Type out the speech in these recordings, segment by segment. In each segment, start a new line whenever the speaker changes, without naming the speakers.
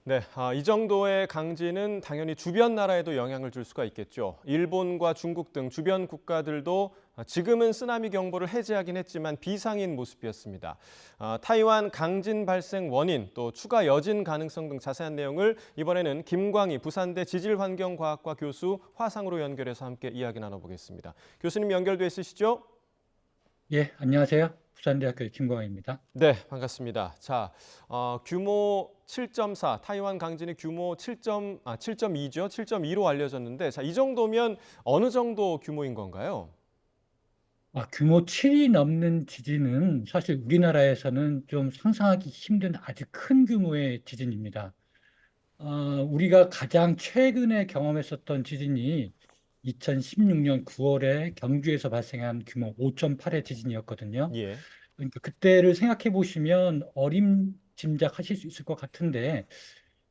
네, 이 정도의 강진은 당연히 주변 나라에도 영향을 줄 수가 있겠죠. 일본과 중국 등 주변 국가들도 지금은 쓰나미 경보를 해제하긴 했지만 비상인 모습이었습니다. 타이완 강진 발생 원인, 또 추가 여진 가능성 등 자세한 내용을 이번에는 김광희 부산대 지질환경과학과 교수 화상으로 연결해서 함께 이야기 나눠보겠습니다. 교수님 연결돼 있으시죠?
예, 안녕하세요. 부산대학교 김광입니다.
네, 반갑습니다. 자, 규모 7.4, 타이완 강진의 규모 7.2죠. 7.2로 알려졌는데, 자, 이 정도면 어느 정도 규모인 건가요?
규모 7이 넘는 지진은 사실 우리나라에서는 좀 상상하기 힘든 아주 큰 규모의 지진입니다. 우리가 가장 최근에 경험했었던 지진이 2016년 9월에 경주에서 발생한 규모 5.8의 지진이었거든요.
예,
그러니까 그때를 생각해 보시면 어림짐작하실 수 있을 것 같은데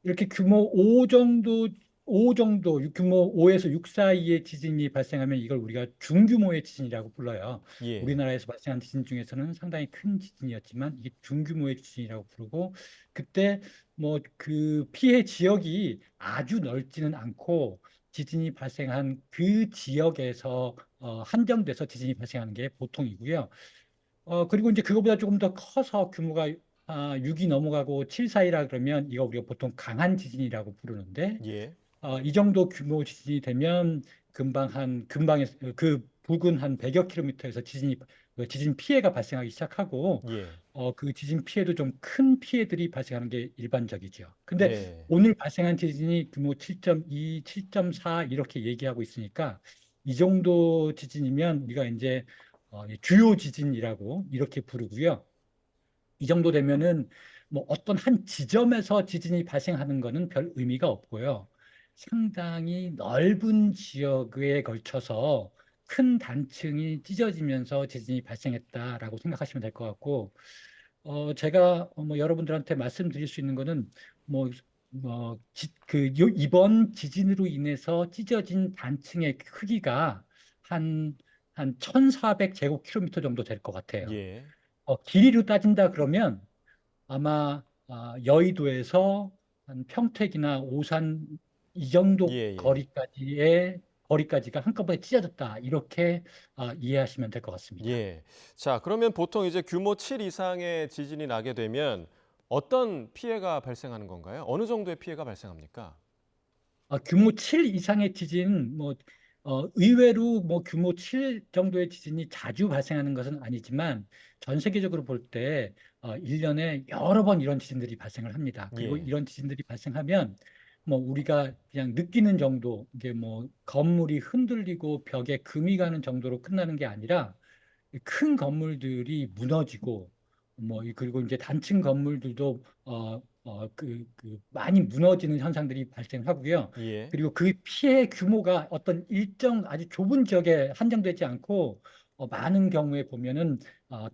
이렇게 규모 5 정도, 규모 5에서 6 사이의 지진이 발생하면 이걸 우리가 중규모의 지진이라고 불러요.
예,
우리나라에서 발생한 지진 중에서는 상당히 큰 지진이었지만 이게 중규모의 지진이라고 부르고 그때 뭐 그 피해 지역이 아주 넓지는 않고 지진이 발생한 그 지역에서 한정돼서 지진이 발생하는 게 보통이고요. 그리고 이제 그거보다 조금 더 커서 규모가 6이 넘어가고 7 사이라 그러면 이거 우리가 보통 강한 지진이라고 부르는데
예,
이 정도 규모 지진이 되면 금방에 그 부근 한 100여 킬로미터에서 그 지진 피해가 발생하기 시작하고
예,
그 지진 피해도 좀 큰 피해들이 발생하는 게 일반적이죠. 근데
네,
오늘 발생한 지진이 규모 7.2, 7.4 이렇게 얘기하고 있으니까 이 정도 지진이면 우리가 이제 주요 지진이라고 이렇게 부르고요. 이 정도 되면은 뭐 어떤 한 지점에서 지진이 발생하는 것은 별 의미가 없고요. 상당히 넓은 지역에 걸쳐서 큰 단층이 찢어지면서 지진이 발생했다라고 생각하시면 될 것 같고, 제가 뭐 여러분들한테 말씀드릴 수 있는 거는 뭐, 이번 지진으로 인해서 찢어진 단층의 크기가 한, 한 1,400제곱킬로미터 정도 될 것 같아요.
예,
길이로 따진다 그러면 아마 여의도에서 한 평택이나 오산 이
예,
정도
예.
거리까지가 한꺼번에 찢어졌다. 이렇게 이해하시면 될 것 같습니다.
예. 자, 그러면 보통 이제 규모 7 이상의 지진이 나게 되면 어떤 피해가 발생하는 건가요? 어느 정도의 피해가 발생합니까?
규모 7 이상의 지진, 뭐, 의외로 뭐 규모 7 정도의 지진이 자주 발생하는 것은 아니지만 전 세계적으로 볼 때 1년에 여러 번 이런 지진들이 발생을 합니다. 그리고
예,
이런 지진들이 발생하면 뭐 우리가 그냥 느끼는 정도, 이게 뭐 건물이 흔들리고 벽에 금이 가는 정도로 끝나는 게 아니라 큰 건물들이 무너지고 그리고 이제 단층 건물들도 많이 무너지는 현상들이 발생하고요.
예,
그리고 그 피해 규모가 어떤 일정 아주 좁은 지역에 한정되지 않고 많은 경우에 보면은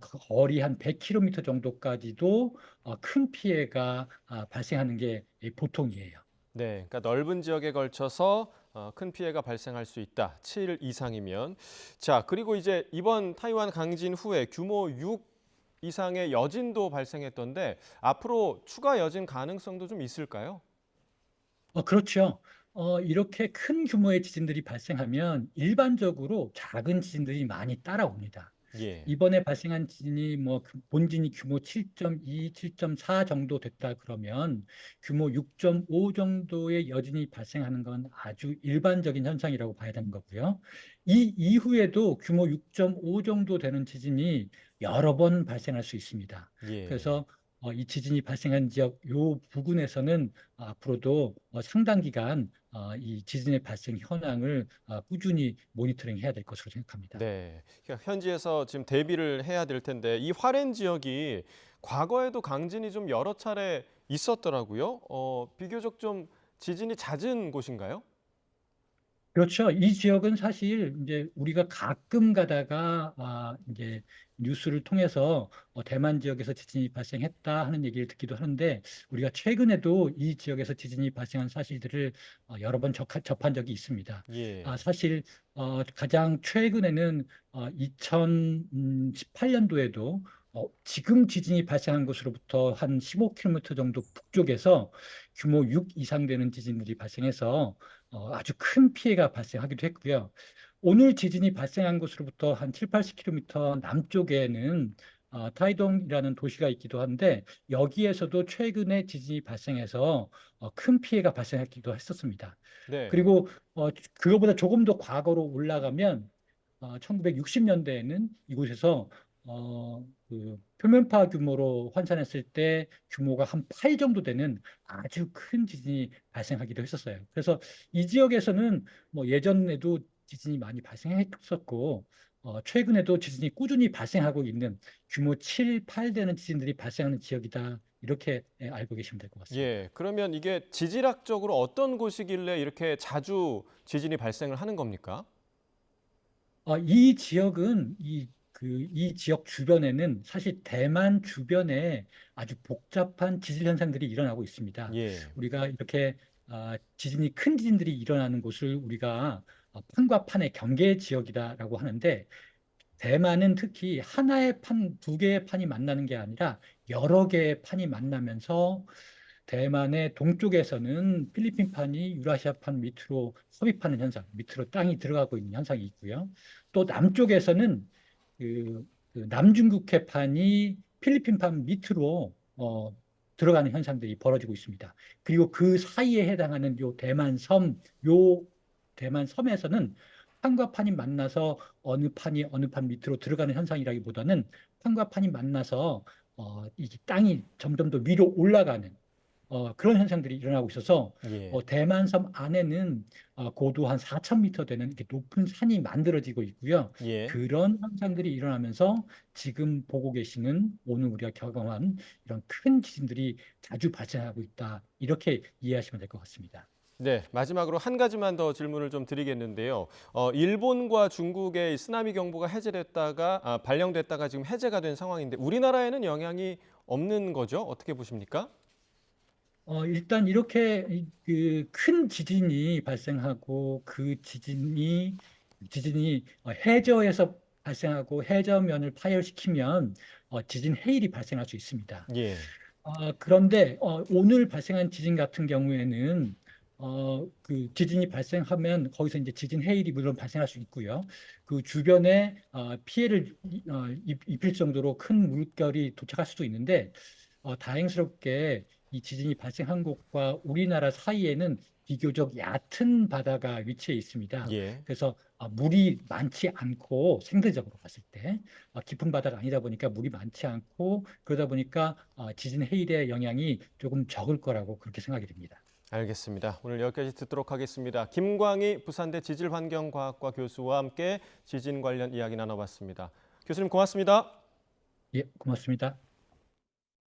그 거리 한 100km 정도까지도 큰 피해가 발생하는 게 보통이에요.
네. 그러니까 넓은 지역에 걸쳐서 큰 피해가 발생할 수 있다. 7 이상이면. 자, 그리고 이제 이번 타이완 강진 후에 규모 6 이상의 여진도 발생했던데 앞으로 추가 여진 가능성도 좀 있을까요?
그렇죠. 이렇게 큰 규모의 지진들이 발생하면 일반적으로 작은 지진들이 많이 따라옵니다.
예.
이번에 발생한 지진이 본진이 규모 7.2, 7.4 정도 됐다 그러면 규모 6.5 정도의 여진이 발생하는 건 아주 일반적인 현상이라고 봐야 되는 거고요. 이 이후에도 규모 6.5 정도 되는 지진이 여러 번 발생할 수 있습니다.
예.
그래서 이 지진이 발생한 지역 요 부근에서는 앞으로도 상당 기간 이 지진의 발생 현황을 꾸준히 모니터링 해야 될 것으로 생각합니다.
네. 그러니까 현지에서 지금 대비를 해야 될 텐데 이 화롄 지역이 과거에도 강진이 좀 여러 차례 있었더라고요. 비교적 좀 지진이 잦은 곳인가요?
그렇죠. 이 지역은 사실 이제 우리가 가끔 가다가 이제 뉴스를 통해서 대만 지역에서 지진이 발생했다 하는 얘기를 듣기도 하는데 우리가 최근에도 이 지역에서 지진이 발생한 사실들을 여러 번 접한 적이 있습니다.
예.
사실 가장 최근에는 2018년도에도 지금 지진이 발생한 곳으로부터 한 15km 정도 북쪽에서 규모 6 이상 되는 지진들이 발생해서 아주 큰 피해가 발생하기도 했고요. 오늘 지진이 발생한 곳으로부터 한 7, 80km 남쪽에는 타이동이라는 도시가 있기도 한데 여기에서도 최근에 지진이 발생해서 큰 피해가 발생했기도 했었습니다.
네.
그리고 그거보다 조금 더 과거로 올라가면 1960년대에는 이곳에서 그 표면파 규모로 환산했을 때 규모가 한 8 정도 되는 아주 큰 지진이 발생하기도 했었어요. 그래서 이 지역에서는 뭐 예전에도 지진이 많이 발생했었고 최근에도 지진이 꾸준히 발생하고 있는 규모 7, 8 되는 지진들이 발생하는 지역이다. 이렇게 알고 계시면 될 것 같습니다.
예. 그러면 이게 지질학적으로 어떤 곳이길래 이렇게 자주 지진이 발생을 하는 겁니까?
이 지역은 이 지역 주변에는 사실 대만 주변에 아주 복잡한 지질 현상들이 일어나고 있습니다.
예.
우리가 이렇게 지진이 큰 지진들이 일어나는 곳을 우리가 판과 판의 경계 지역이다라고 하는데 대만은 특히 하나의 판, 두 개의 판이 만나는 게 아니라 여러 개의 판이 만나면서 대만의 동쪽에서는 필리핀판이 유라시아판 밑으로 섭입하는 현상, 밑으로 땅이 들어가고 있는 현상이 있고요. 또 남쪽에서는 그 남중국해판이 필리핀판 밑으로 들어가는 현상들이 벌어지고 있습니다. 그리고 그 사이에 해당하는 요 대만 섬에서는 판과 판이 만나서 어느 판이 어느 판 밑으로 들어가는 현상이라기보다는 판과 판이 만나서 이 땅이 점점 더 위로 올라가는 그런 현상들이 일어나고 있어서
예.
대만섬 안에는 고도 한 4,000m 되는 이렇게 높은 산이 만들어지고 있고요.
예.
그런 현상들이 일어나면서 지금 보고 계시는 오늘 우리가 경험한 이런 큰 지진들이 자주 발생하고 있다. 이렇게 이해하시면 될 것 같습니다.
네, 마지막으로 한 가지만 더 질문을 좀 드리겠는데요. 일본과 중국의 이 쓰나미 경보가 해제됐다가 발령됐다가 지금 해제가 된 상황인데 우리나라에는 영향이 없는 거죠? 어떻게 보십니까?
일단 이렇게 그 큰 지진이 발생하고 그 지진이 해저에서 발생하고 해저면을 파열시키면 지진 해일이 발생할 수 있습니다.
예.
그런데 오늘 발생한 지진 같은 경우에는 그 지진이 발생하면 거기서 이제 지진 해일이 물론 발생할 수 있고요. 그 주변에 피해를 입힐 정도로 큰 물결이 도착할 수도 있는데 다행스럽게 이 지진이 발생한 곳과 우리나라 사이에는 비교적 얕은 바다가 위치해 있습니다.
예.
그래서 물이 많지 않고 생대적으로 봤을 때 깊은 바다가 아니다 보니까 물이 많지 않고 그러다 보니까 지진 해일의 영향이 조금 적을 거라고 그렇게 생각이 됩니다.
알겠습니다. 오늘 여기까지 듣도록 하겠습니다. 김광희 부산대 지질환경과학과 교수와 함께 지진 관련 이야기 나눠봤습니다. 교수님 고맙습니다.
예, 고맙습니다.